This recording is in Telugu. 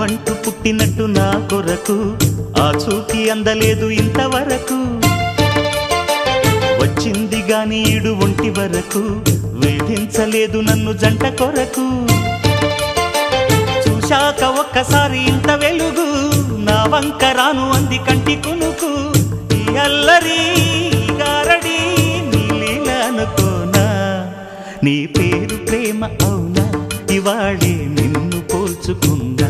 నువ్వంటూ పుట్టినట్టు నా కొరకు ఆ చూకి అందలేదు ఇంతవరకు వచ్చింది గాని ఈడు ఒంటి వరకు వేధించలేదు నన్ను జంట కొరకు చూశాక ఒక్కసారి ఇంత వెలుగు నా వంక రాను అంది కంటి కునుకు ఈ అల్లరి గారడి నీలీల అనుకోనా నీ పేరు ప్రేమ అవునా ఇవాళే నిన్ను పోల్చుకున్నా